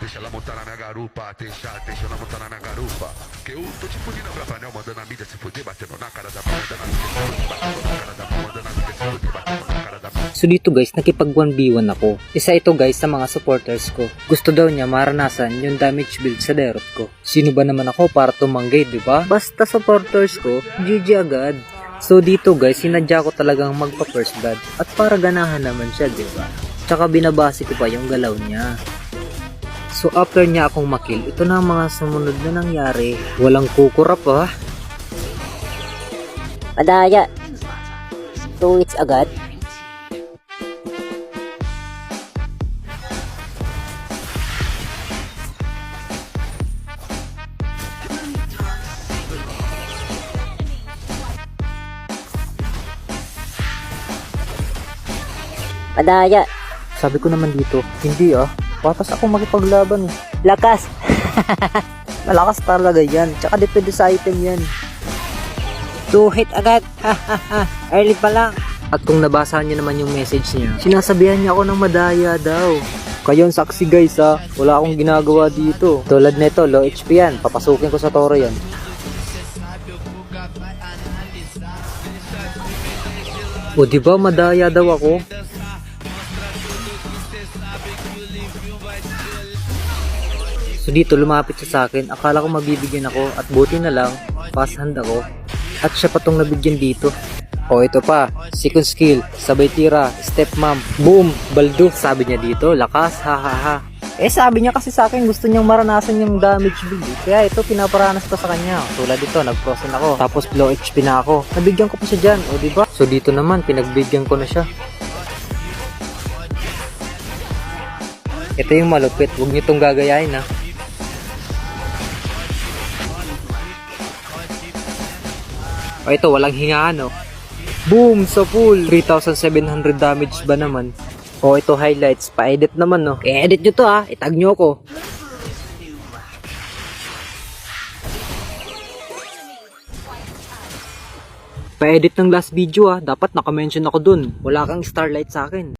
deixa ela montar na minha garupa, deixa ela montar na minha garupa. Que eu tô te fudindo pra panel, mandando a mídia se fuder, batendo na cara da mão, mandando a mídia se fuder, batendo na cara da mão, mandando a mídia se fuder, batendo na cara da mão. So dito guys, nakipag 1v1 ako. Isa ito guys sa mga supporters ko. Gusto daw niya maranasan yung damage build sa derot ko. Sino ba naman ako para tumanggay, di ba? Basta supporters ko, GG agad. So dito guys, sinadya ko talagang magpa first blood. At para ganahan naman siya, di ba? Tsaka binabase ko pa yung galaw niya. So after niya akong makill, ito na ang mga sumunod na nangyari. Walang kukurap ah. Madaya. 2 hits agad. Madaya. Sabi ko naman dito, hindi ah. Patas ako makipaglaban eh. Lakas. Malakas talaga yan. Tsaka depende sa item yan. 2 hit agad. Early pa lang. At kung nabasa niyo naman yung message niya, sinasabihan niya ako ng madaya daw. Kayo ang saksi guys ha. Wala akong ginagawa dito. Tulad nito, low HP yan. Papasukin ko sa toro yan. O diba madaya daw ako? So dito lumapit siya sa akin. Akala ko mabibigyan ako at buti na lang pass hand ako. At siya pa tong nabigyan dito. O ito pa, second skill, sabay tira, step mom, boom, baldo. Sabi niya dito, lakas, ha. Eh sabi niya kasi sa akin gusto niyang maranasan yung damage build. Kaya ito pinaparanas ko sa kanya. Tulad dito, nag-frozen ako. Tapos low HP na ako. Nabigyan ko pa siya dyan, o diba? So dito naman, pinagbigyan ko na siya. Ito yung malupit, huwag niyo itong gagayahin ha. O ito, walang hingaan oh. Boom! Sa full! 3,700 damage ba naman? O ito highlights, pa-edit naman no. I-edit nyo to ha, itag nyo ko. Pa-edit ng last video ha, dapat naka-mention ako dun. Wala kang starlight sa akin.